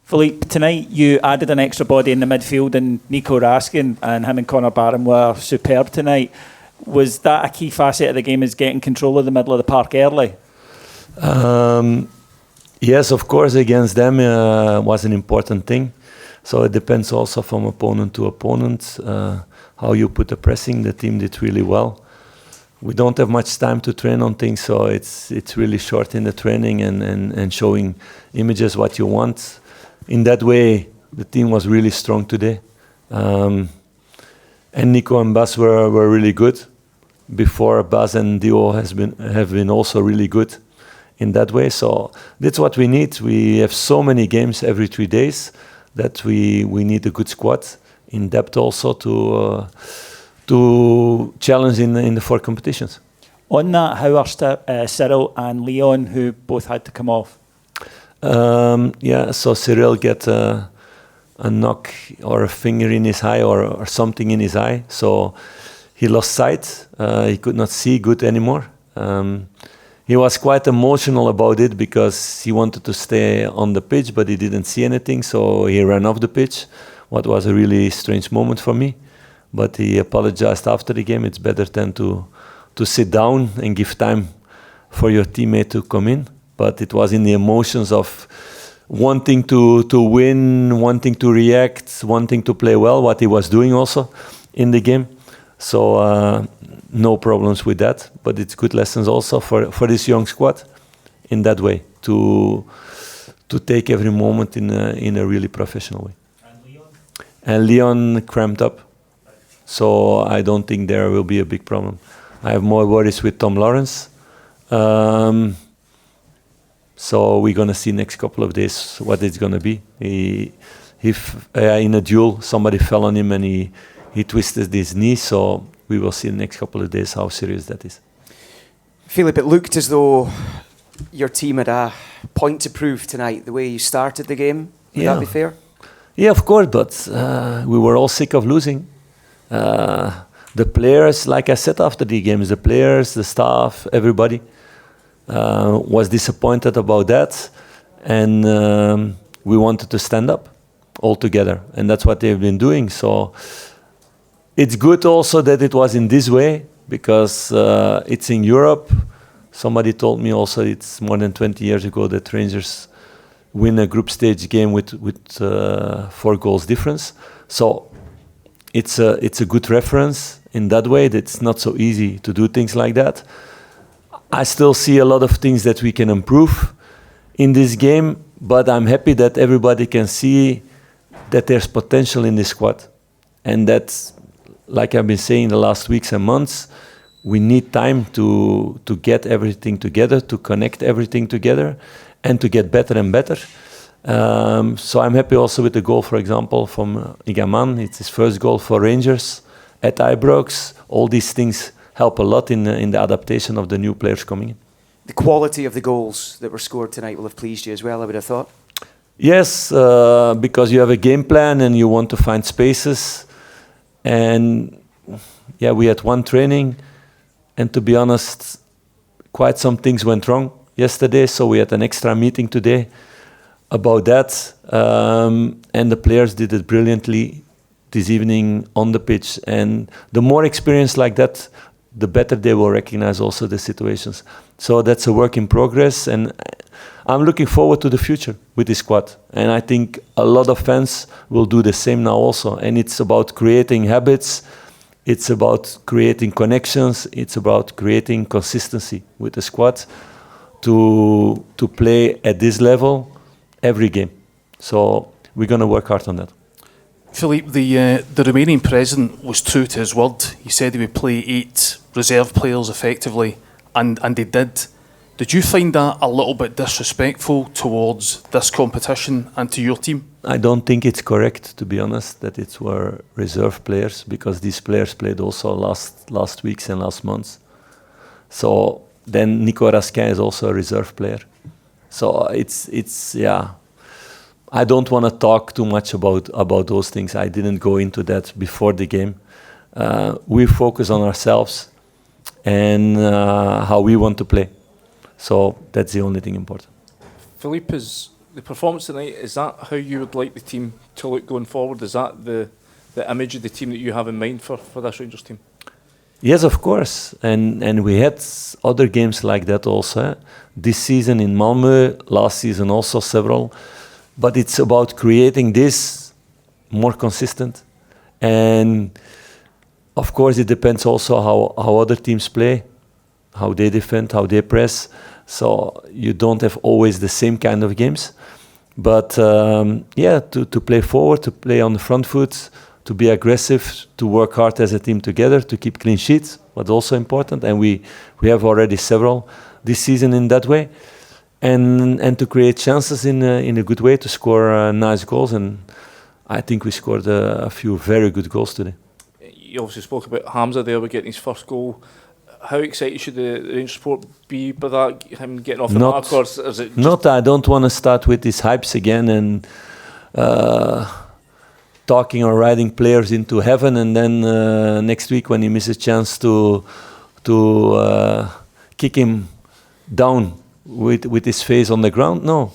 Philippe, tonight you added an extra body in the midfield and Nico Raskin, and him and Connor Barron were superb tonight. Was that a key facet of the game, is getting control of the middle of the park early? Yes, of course, against them was an important thing. So it depends also from opponent to opponent, how you put the pressing. The team did really well. We don't have much time to train on things, so it's really short in the training and showing images what you want. In that way, the team was really strong today. And Nico and Bas were really good. Before, Bas and Dio have been also really good in that way. So that's what we need. We have so many games every 3 days that we need a good squad in depth also to challenge in the 4 competitions. On that, how are Cyril and Leon, who both had to come off? So Cyril get a knock or a finger in his eye or something in his eye. So he lost sight. He could not see good anymore. He was quite emotional about it because he wanted to stay on the pitch, but he didn't see anything. So he ran off the pitch, what was a really strange moment for me. But he apologized after the game. It's better than to sit down and give time for your teammate to come in. But it was in the emotions of wanting to win, wanting to react, wanting to play well, what he was doing also in the game. So no problems with that. But it's good lessons also for this young squad in that way, to take every moment in a really professional way. And Leon cramped up. So I don't think there will be a big problem. I have more worries with Tom Lawrence. So we're going to see next couple of days what it's going to be. In a duel, somebody fell on him and he twisted his knee. So we will see the next couple of days how serious that is. Philippe, it looked as though your team had a point to prove tonight, the way you started the game. Would that be fair? Yeah, of course, but we were all sick of losing. The players, like I said after the games, the players, the staff, everybody was disappointed about that, and we wanted to stand up all together, and that's what they've been doing. So it's good also that it was in this way, because it's in Europe. Somebody told me also it's more than 20 years ago that Rangers win a group stage game with 4 goals difference. So it's a good reference in that way. That it's not so easy to do things like that. I still see a lot of things that we can improve in this game, but I'm happy that everybody can see that there's potential in this squad. And that's, like I've been saying the last weeks and months, we need time to get everything together, to connect everything together, and to get better and better. So I'm happy also with the goal, for example, from Igaman. It's his first goal for Rangers at Ibrox. All these things help a lot in the adaptation of the new players coming in. The quality of the goals that were scored tonight will have pleased you as well, I would have thought. Yes, because you have a game plan and you want to find spaces. And yeah, we had one training, and to be honest, quite some things went wrong yesterday, so we had an extra meeting today about that, and the players did it brilliantly this evening on the pitch. And the more experience like that, the better they will recognize also the situations. So that's a work in progress, and I'm looking forward to the future with this squad. And I think a lot of fans will do the same now also. And it's about creating habits, it's about creating connections, it's about creating consistency with the squad to play at this level every game. So we're going to work hard on that. Philippe, the Romanian president was true to his word. He said he would play 8 reserve players effectively, and they did. Did you find that a little bit disrespectful towards this competition and to your team? I don't think it's correct, to be honest, that it were reserve players, because these players played also last weeks and last months. So then Nico Raskin is also a reserve player. So it's I don't want to talk too much about those things. I didn't go into that before the game. We focus on ourselves and how we want to play. So that's the only thing important. Philippe, is the performance tonight, is that how you would like the team to look going forward? Is that the image of the team that you have in mind for this Rangers team? Yes, of course. And we had other games like that also. This season in Malmö, last season also several. But it's about creating this more consistent. And of course it depends also how other teams play, how they defend, how they press. So you don't have always the same kind of games. But to play forward, to play on the front foot, to be aggressive, to work hard as a team together, to keep clean sheets, but also important. And we have already several this season in that way. And to create chances in a good way, to score nice goals. And I think we scored a few very good goals today. You obviously spoke about Hamza there with getting his first goal. How excited should the Rangers support be by that, him getting off the mark? Or is it not, I don't want to start with these hypes again and talking or riding players into heaven, and then next week when he misses a chance to kick him down with his face on the ground. No,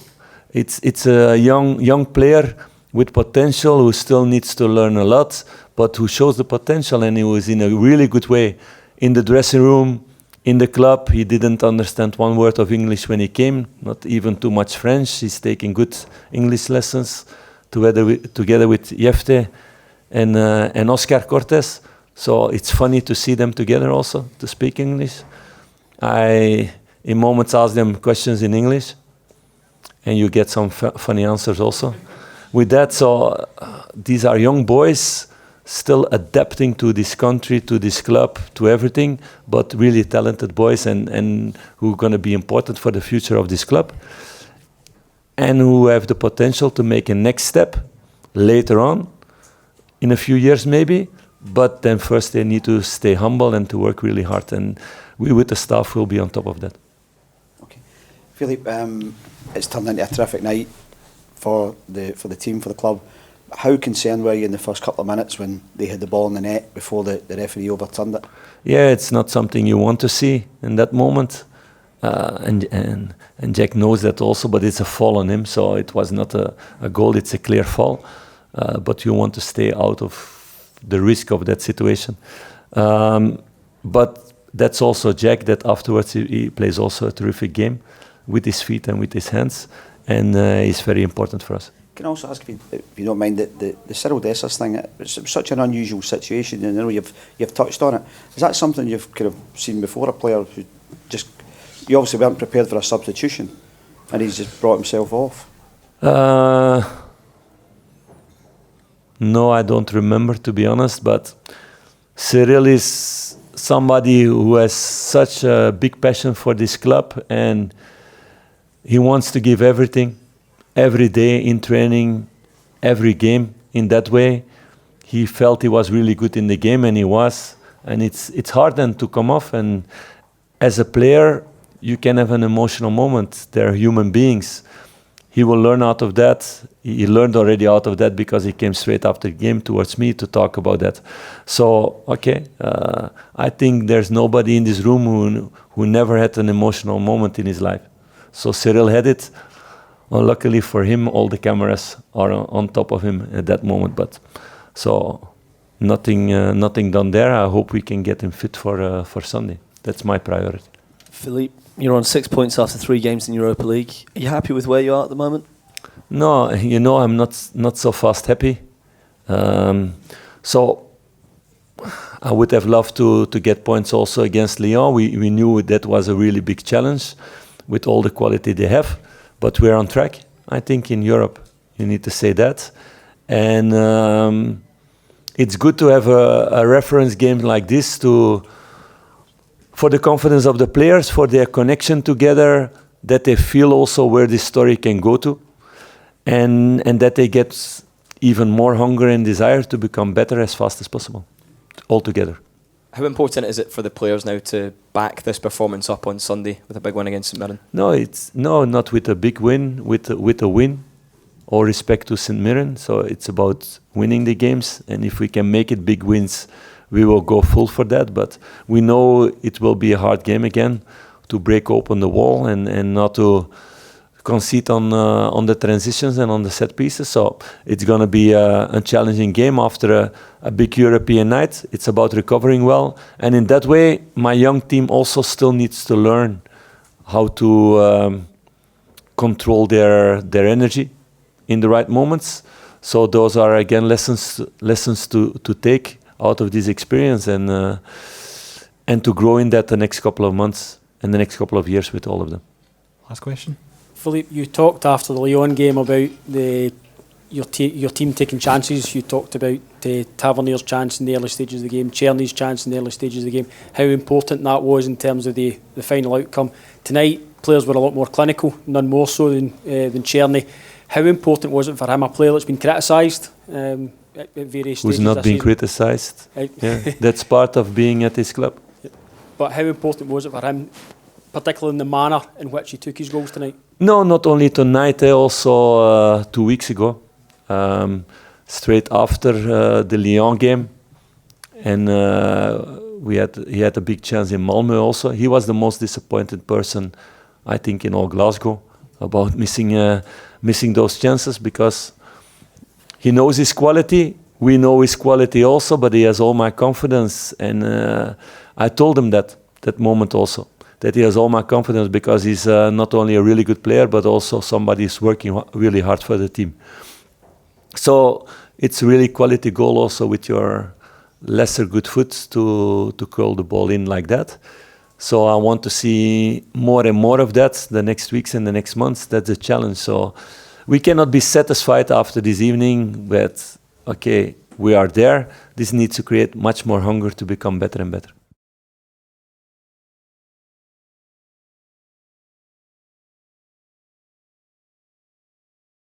it's a young player with potential who still needs to learn a lot, but who shows the potential, and he was in a really good way in the dressing room, in the club. He didn't understand one word of English when he came, not even too much French. He's taking good English lessons together with Jefte and Oscar Cortés. So it's funny to see them together also, to speak English. I, in moments, ask them questions in English, and you get some funny answers also. With that, so these are young boys still adapting to this country, to this club, to everything, but really talented boys and who are going to be important for the future of this club, and who have the potential to make a next step later on, in a few years maybe, but then first they need to stay humble and to work really hard, and we with the staff will be on top of that. Okay. Philippe, it's turned into a terrific night for the team, for the club. How concerned were you in the first couple of minutes when they had the ball in the net before the referee overturned it? Yeah, it's not something you want to see in that moment. And Jack knows that also, but it's a fall on him, so it was not a goal, it's a clear fall. But you want to stay out of the risk of that situation. But that's also Jack, that afterwards he plays also a terrific game with his feet and with his hands, and he's very important for us. Can I also ask if you don't mind the Cyril Dessers thing? It's such an unusual situation, and I know you've touched on it. Is that something you've kind of seen before? A player who you obviously weren't prepared for a substitution, and he's just brought himself off. No, I don't remember, to be honest. But Cyril is somebody who has such a big passion for this club, and he wants to give everything. Every day in training, every game in that way. He felt he was really good in the game, and he was. And it's hard then to come off. And as a player, you can have an emotional moment. They're human beings. He will learn out of that. He learned already out of that because he came straight after the game towards me to talk about that. So, okay, I think there's nobody in this room who never had an emotional moment in his life. So Cyril had it. Well, luckily for him, all the cameras are on top of him at that moment. But so nothing done there. I hope we can get him fit for Sunday. That's my priority. Philippe, you're on 6 points after 3 games in Europa League. Are you happy with where you are at the moment? No, I'm not so fast happy. So I would have loved to get points also against Lyon. We knew that was a really big challenge with all the quality they have. But we're on track, I think, in Europe. You need to say that. And it's good to have a reference game like this for the confidence of the players, for their connection together, that they feel also where this story can go to, and that they get even more hunger and desire to become better as fast as possible, all together. How important is it for the players now to back this performance up on Sunday with a big win against St Mirren? No, not with a big win, with a win. All respect to St Mirren. So it's about winning the games, and if we can make it big wins, we will go full for that. But we know it will be a hard game again to break open the wall and not to concede on the transitions and on the set pieces. So it's going to be a challenging game after a big European night. It's about recovering well. And in that way, my young team also still needs to learn how to control their energy in the right moments. So those are, again, lessons to take out of this experience and to grow in that the next couple of months and the next couple of years with all of them. Last question. Philippe, you talked after the Lyon game about your team taking chances. You talked about Tavernier's chance in the early stages of the game, Czerny's chance in the early stages of the game, how important that was in terms of the final outcome. Tonight, players were a lot more clinical, none more so than Czerny. How important was it for him, a player that's been criticised at various stages? Who's not being criticised? Yeah, that's part of being at this club. But how important was it for him, particularly in the manner in which he took his goals tonight? No, not only tonight, also 2 weeks ago, straight after the Lyon game. And he had a big chance in Malmö also. He was the most disappointed person, I think, in all Glasgow about missing those chances, because he knows his quality. We know his quality also, but he has all my confidence. And I told him that moment also, that he has all my confidence, because he's not only a really good player, but also somebody who's working really hard for the team. So it's really quality goal also with your lesser good foot to curl the ball in like that. So I want to see more and more of that the next weeks and the next months. That's a challenge. So we cannot be satisfied after this evening with, okay, we are there. This needs to create much more hunger to become better and better.